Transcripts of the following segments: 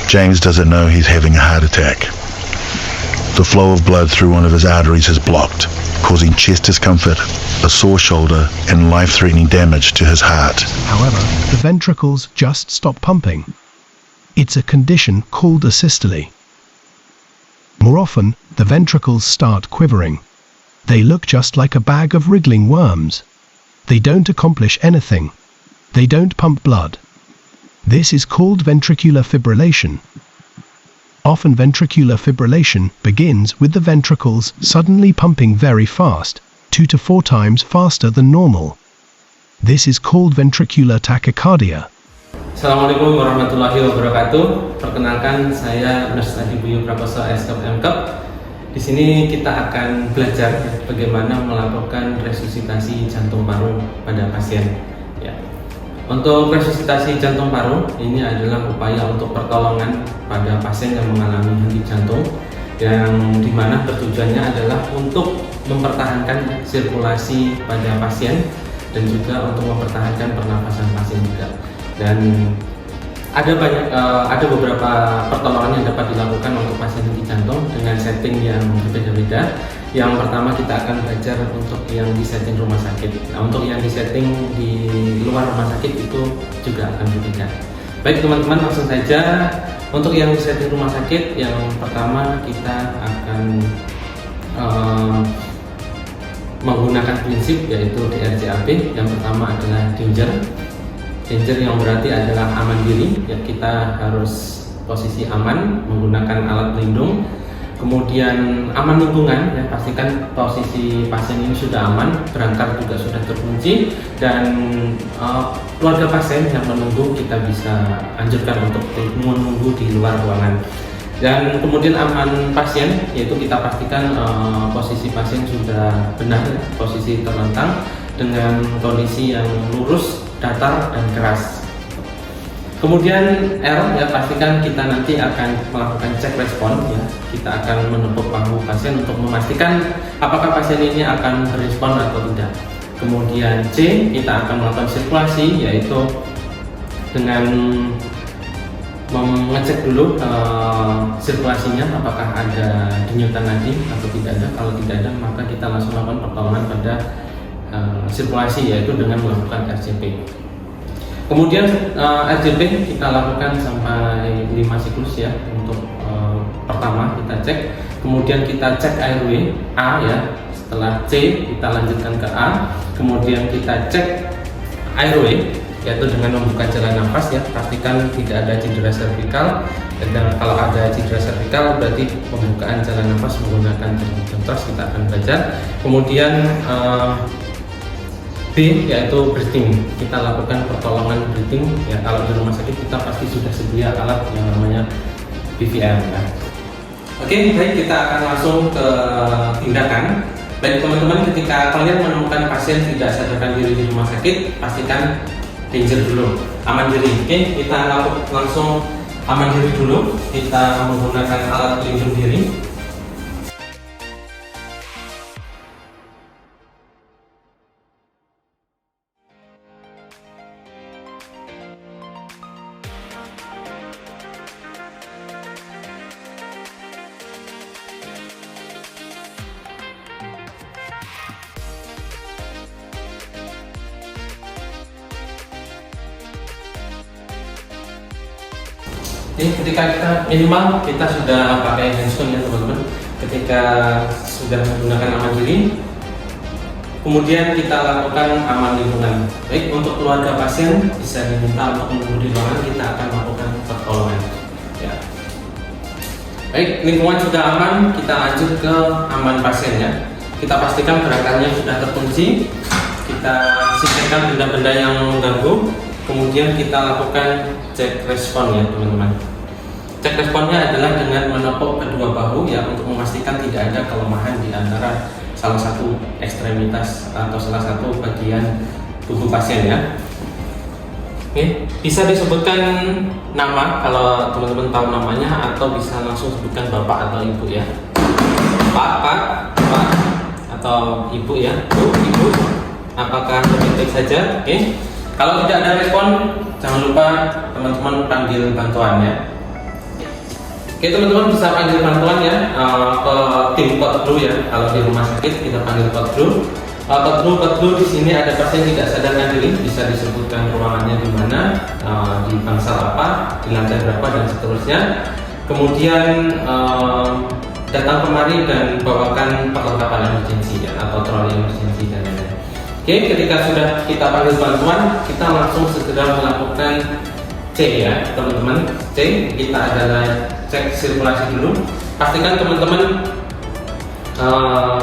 James doesn't know he's having a heart attack. The flow of blood through one of his arteries is blocked, causing chest discomfort, a sore shoulder, and life-threatening damage to his heart. However, the ventricles just stop pumping. It's a condition called asystole. More often, the ventricles start quivering. They look just like a bag of wriggling worms. They don't accomplish anything. They don't pump blood. This is called ventricular fibrillation. Often ventricular fibrillation begins with the ventricles suddenly pumping very fast, 2 to 4 times faster than normal. This is called ventricular tachycardia. Assalamualaikum warahmatullahi wabarakatuh. Perkenalkan, saya Nurse Adi Buyu Prakoso S.Kep M.Kep. Di sini kita akan belajar bagaimana melakukan resusitasi jantung paru pada pasien. Ya. Untuk resusitasi jantung paru ini adalah upaya untuk pertolongan pada pasien yang mengalami henti jantung, yang dimana bertujuannya adalah untuk mempertahankan sirkulasi pada pasien dan juga untuk mempertahankan pernafasan pasien juga. Dan ada beberapa pertolongan yang dapat dilakukan untuk pasien henti jantung dengan setting yang berbeda-beda. Yang pertama kita akan belajar untuk yang di setting rumah sakit. Nah, untuk yang di setting di luar rumah sakit itu juga akan berbeda. Baik teman-teman, langsung saja untuk yang di setting rumah sakit. Yang pertama kita akan menggunakan prinsip yaitu DRJAP. Yang pertama adalah danger yang berarti adalah aman diri, ya kita harus posisi aman menggunakan alat pelindung. Kemudian aman lingkungan, ya pastikan posisi pasien ini sudah aman, berangkat juga sudah terkunci, dan keluarga pasien yang menunggu kita bisa anjurkan untuk menunggu di luar ruangan. Dan kemudian aman pasien, yaitu kita pastikan posisi pasien sudah benar, posisi terlentang dengan kondisi yang lurus, datar, dan keras. Kemudian R, ya pastikan kita nanti akan melakukan cek respon, ya kita akan menepuk bahu pasien untuk memastikan apakah pasien ini akan berespon atau tidak. Kemudian C, kita akan melakukan sirkulasi, yaitu dengan mengecek dulu sirkulasinya apakah ada denyutan nadi atau tidak ada. Kalau tidak ada, maka kita langsung melakukan pertolongan pada sirkulasi, yaitu dengan melakukan RCP. Kemudian RCP kita lakukan sampai 5 siklus, ya. Untuk pertama kita cek, kemudian kita cek airway A, ya. Setelah C kita lanjutkan ke A, kemudian kita cek airway, yaitu dengan membuka jalan nafas, ya. Pastikan tidak ada cedera servikal, dan kalau ada cedera servikal berarti pembukaan jalan nafas menggunakan teknik contrast kita akan belajar. Kemudian B, yaitu breathing. Kita lakukan pertolongan breathing, ya kalau di rumah sakit kita pasti sudah sedia alat yang namanya BVM, ya. Oke, baik, kita akan langsung ke tindakan. Baik teman-teman, ketika kalian menemukan pasien tidak sadarkan diri di rumah sakit, pastikan danger dulu, aman diri. Oke, kita langsung aman diri dulu. Kita menggunakan alat pelindung diri. Jadi ketika minimal kita sudah pakai handphone, ya teman-teman. Ketika sudah menggunakan aman diri, kemudian kita lakukan aman lingkungan. Baik, untuk keluarga pasien bisa diminta untuk menunggu di ruangan, kita akan melakukan pertolongan, ya. Baik, lingkungan sudah aman, kita lanjut ke aman pasien, ya. Kita pastikan gerakannya sudah terkunci, kita sisihkan benda-benda yang mengganggu. Kemudian kita lakukan cek respon, ya teman-teman. Cek responnya adalah dengan menepuk kedua bahu, ya, untuk memastikan tidak ada kelemahan di antara salah satu ekstremitas atau salah satu bagian tubuh pasien, ya. Oke, bisa disebutkan nama kalau teman-teman tahu namanya, atau bisa langsung sebutkan bapak atau ibu, ya. Pak, atau ibu, ya. Ibu, apakah baik-baik saja? Oke. Kalau tidak ada respon, jangan lupa teman-teman panggil bantuan, ya. Oke teman-teman, bisa panggil bantuan ya ke tim Kodru ya. Kalau di rumah sakit kita panggil Kodru. Kodru di sini ada pasien tidak sadarkan diri, bisa disebutkan ruangannya di mana, di bangsal apa, di lantai berapa dan seterusnya. Kemudian datang kemari dan bawakan perlengkapan emergensi ya, atau troli emergensi dan lain-lain. Oke, ketika sudah kita panggil bantuan, kita langsung segera melakukan C ya teman-teman. C, kita adalah cek sirkulasi dulu. Pastikan teman-teman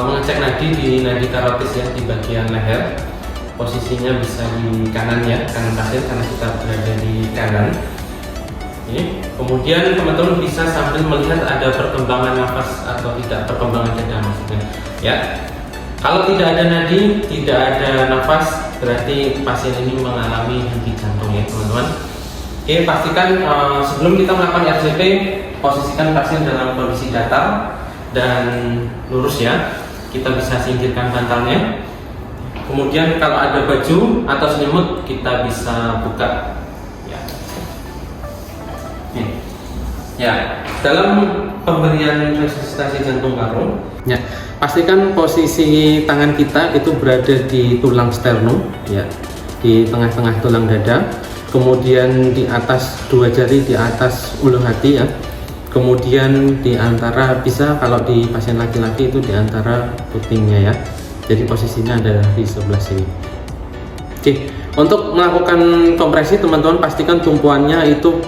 mengecek nadi di nadi karotis ya, di bagian leher. Posisinya bisa di kanan ya, kanan pasien karena kita berada di kanan. Ini. Kemudian teman-teman bisa sambil melihat ada perkembangan nafas atau tidak, perkembangan dada maksudnya ya. Kalau tidak ada nadi, tidak ada nafas, berarti pasien ini mengalami henti jantung ya teman-teman. Oke, pastikan sebelum kita melakukan RCP, posisikan pasien dalam kondisi datar dan lurus ya. Kita bisa singkirkan bantalnya. Kemudian kalau ada baju atau selimut, kita bisa buka ya. Ya, dalam pemberian resusitasi jantung paru ya, pastikan posisi tangan kita itu berada di tulang sternum ya, di tengah-tengah tulang dada. Kemudian di atas dua jari di atas ulu hati ya. Kemudian di antara, bisa kalau di pasien laki-laki itu di antara putingnya ya. Jadi posisinya ada di sebelah sini. Oke, untuk melakukan kompresi teman-teman pastikan tumpuannya itu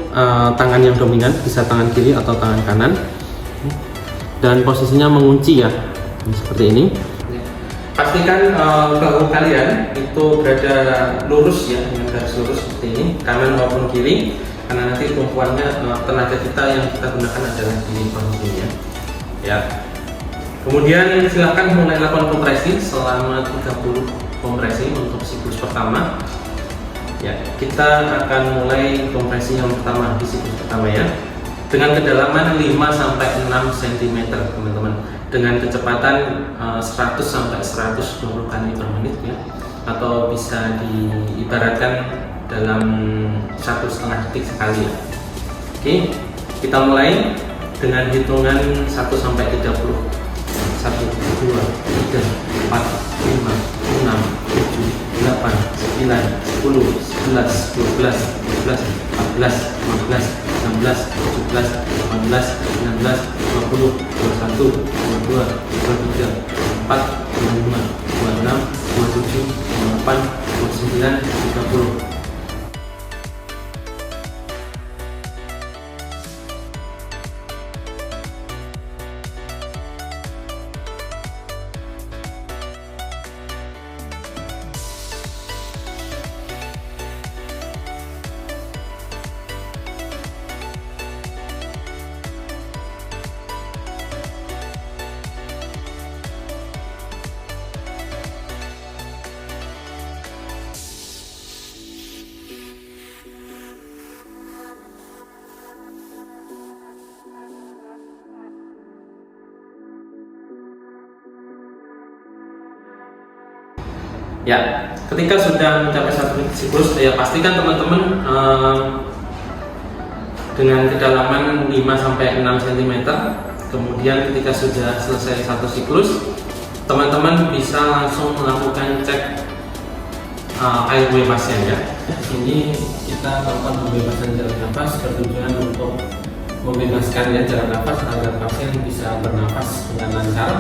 tangan yang dominan, bisa tangan kiri atau tangan kanan. Dan posisinya mengunci ya, seperti ini. Pastikan bahu kalian itu berada lurus ya, dengan garis lurus seperti ini, kanan maupun kiri, karena nanti tumpuannya tenaga kita yang kita gunakan adalah di posisi ya. Ya. Kemudian silakan mulai lakukan kompresi selama 30 kompresi untuk siklus pertama. Ya, kita akan mulai kompresi yang pertama di siklus pertama ya, dengan kedalaman 5 sampai 6 cm teman-teman, dengan kecepatan 100 sampai 120 kali per menit ya, atau bisa diibaratkan dalam 1,5 detik sekali ya. Oke, kita mulai dengan hitungan 1 sampai 30. 1, 2, 3, 4, 5, 6, 7, 8, 9, 10, 11, 12, 13, 14, 15, 16, 17, 18, 19, 20, 21, 22, 23, 24, 25, 26, 27, 28, 29, 30. Ya, ketika sudah mencapai 1 siklus, ya pastikan teman-teman dengan kedalaman 5 sampai 6 cm. Kemudian ketika sudah selesai 1 siklus, teman-teman bisa langsung melakukan cek airway pasien ya. Di sini kita melakukan pembebasan jalan nafas bertujuan untuk membebaskan ya jalan nafas agar pasien bisa bernafas dengan lancar,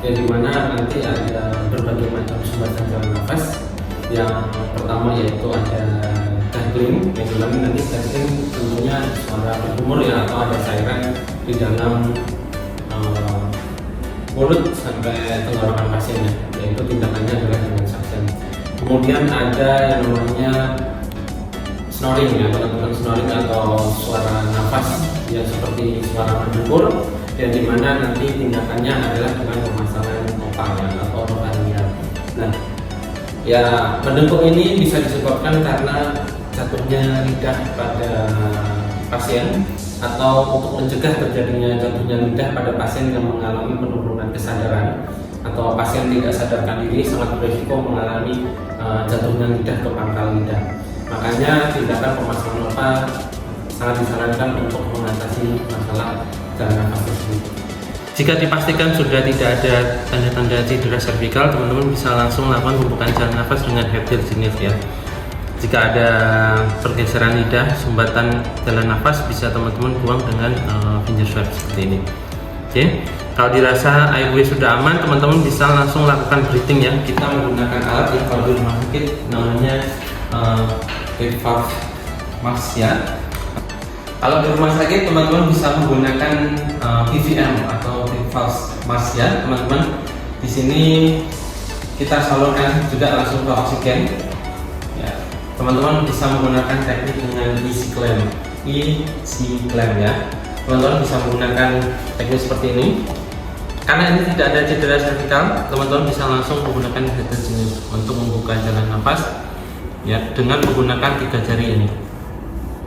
yang dimana nanti ada berbagai macam sumbatan jalan nafas. Yang pertama yaitu ada gargling, yang dimana nanti gargling tentunya suara bergumur ya, atau ada cairan di dalam mulut sampai tenggorokan pasiennya, yaitu tindakannya adalah dengan suction. Kemudian ada yang namanya snoring ya teman-teman, snoring atau suara nafas yang seperti suara mendengkur, yang dimana nanti tindakannya adalah dengan pemasangan opal ya, atau rotaria. Nah, ya mendengkur ini bisa disebabkan karena jatuhnya lidah pada pasien, atau untuk mencegah terjadinya jatuhnya lidah pada pasien yang mengalami penurunan kesadaran, atau pasien tidak sadarkan diri sangat berisiko mengalami jatuhnya lidah ke pangkal lidah. Makanya tindakan pemasangan opal sangat disarankan untuk mengatasi masalah jalan nafas tersebut. Jika dipastikan sudah tidak ada tanda-tanda cedera servikal, teman-teman bisa langsung lakukan pembukaan jalan nafas dengan Hertel Zenith ya. Jika ada pergeseran lidah, sumbatan jalan nafas, bisa teman-teman buang dengan finger swab seperti ini. Oke, kalau dirasa airway sudah aman, teman-teman bisa langsung lakukan breathing ya. Kita menggunakan alat yang kalau di rumah sakit namanya valve mask ya. Kalau di rumah sakit teman-teman bisa menggunakan PVM atau valve mask ya, teman-teman. Di sini kita salurkan juga langsung ke oksigen. Ya, teman-teman bisa menggunakan teknik dengan easy clamp ya. Teman-teman bisa menggunakan teknik seperti ini. Karena ini tidak ada cedera servikal, teman-teman bisa langsung menggunakan Hertel Zenith untuk membuka jalan nafas ya dengan menggunakan 3 jari ini.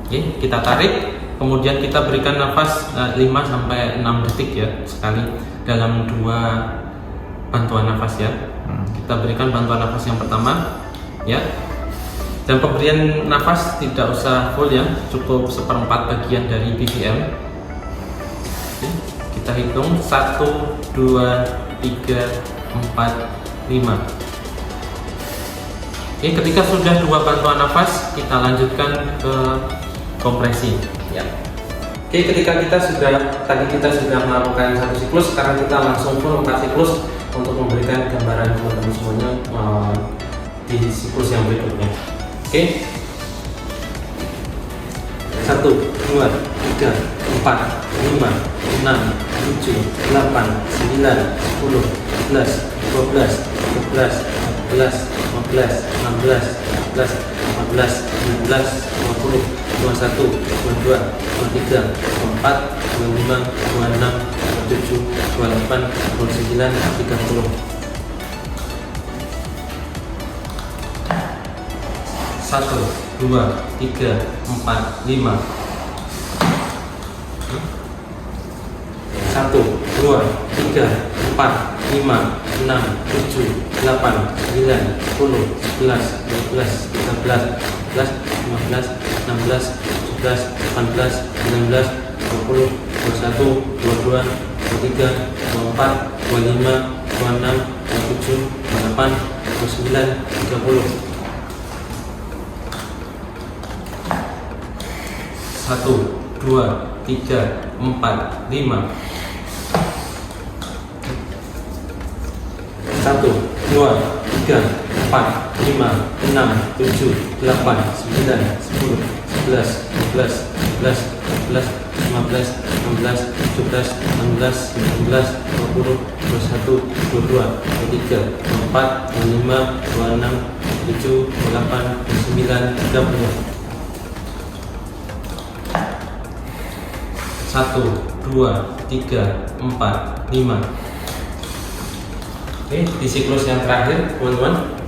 Oke, kita tarik, kemudian kita berikan nafas 5-6 detik ya sekali dalam 2 bantuan nafas ya. Kita berikan bantuan nafas yang pertama ya. Dan pemberian nafas tidak usah full ya, cukup 1/4 bagian dari BVM. Oke, kita hitung 1, 2, 3, 4, 5. Oke, ketika sudah 2 bantuan nafas, kita lanjutkan ke kompresi ya. Oke, ketika kita sudah melakukan 1 siklus, sekarang kita langsung full 4 siklus untuk memberikan gambaran teman-teman semuanya di siklus yang berikutnya. Oke, 1, 2, 3, 4, 5, 6, 7, 8, 9, 10, 11, 12, 13, 14, 15, 16, 17, 18, 19, 20, 21, 22, 23, 24, 25, 26, 27, 28, 29, 30. 1, 2, 3, 4, 5. 1, 2, 3, 4, 5, 6, 7, 8, 9, 10, 11, 12, 13, 14, 15, 16, 17, 18, 19, 20, 21, 22, 23, 24, 25, 26, 27, 28, 29, 30. 1, 2, 3, 4, 5. 1, 2, 3, 4, 5, 6, 7, 8, 9, 10, 11, 12, 13, 14, 15, 16, 17, 18, 19, 20, 21, 22, 23, 24, 25, 26, 27, 28, 29, 30. 1, 2, 3, 4, 5. Oke, di siklus yang terakhir teman-teman.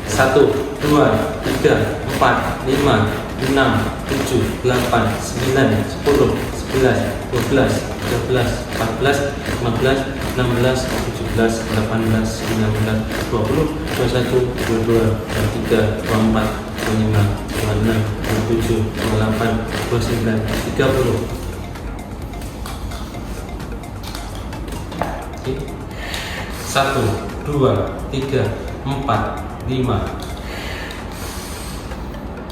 1, 2, 3, 4, 5, 6, 7, 8, 9, 10, 11, 12, 13, 14, 15, 16, 17, 18, 19, 20, 21, 22, 23, 24, 25, 26, 27, 28, 29, 30. 1, 2, 3, 4, 5.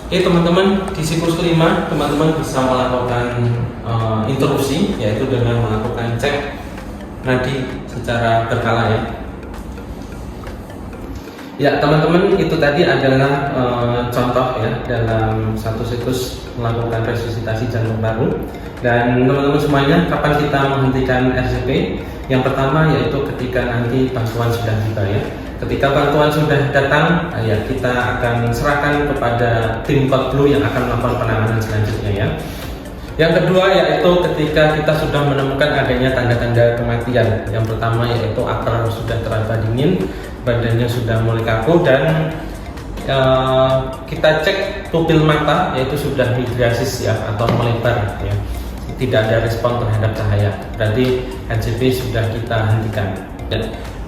Oke teman-teman, di siklus kelima teman-teman bisa melakukan interupsi, yaitu dengan melakukan cek nadi secara berkala ya. Ya teman-teman, itu tadi adalah contoh ya dalam satu siklus melakukan resusitasi jantung paru. Dan teman-teman semuanya, kapan kita menghentikan RCP? Yang pertama yaitu ketika nanti bantuan sudah tiba ya. Ketika bantuan sudah datang, ya kita akan serahkan kepada tim Code Blue yang akan melakukan penanganan selanjutnya ya. Yang kedua yaitu ketika kita sudah menemukan adanya tanda-tanda kematian. Yang pertama yaitu akar sudah terasa dingin, badannya sudah mulai kaku, dan kita cek pupil mata yaitu sudah migrasis ya atau melebar ya. Tidak ada respon terhadap cahaya, berarti HCP sudah kita hentikan.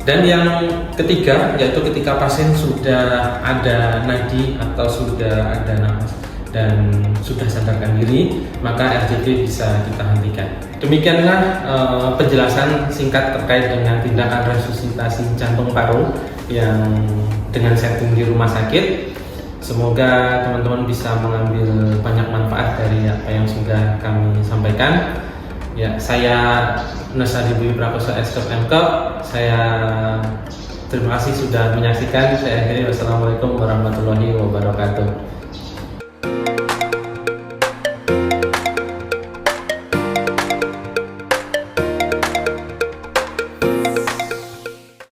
Dan yang ketiga yaitu ketika pasien sudah ada nadi atau sudah ada nafas dan sudah sadarkan diri, maka RCP bisa kita hentikan. Demikianlah penjelasan singkat terkait dengan tindakan resusitasi jantung paru yang dengan setting di rumah sakit. Semoga teman-teman bisa mengambil banyak manfaat dari apa yang sudah kami sampaikan. Ya, saya Nasari Budi Prakoso S.M.K. Saya terima kasih sudah menyaksikan. Saya akhiri. Wassalamualaikum warahmatullahi wabarakatuh.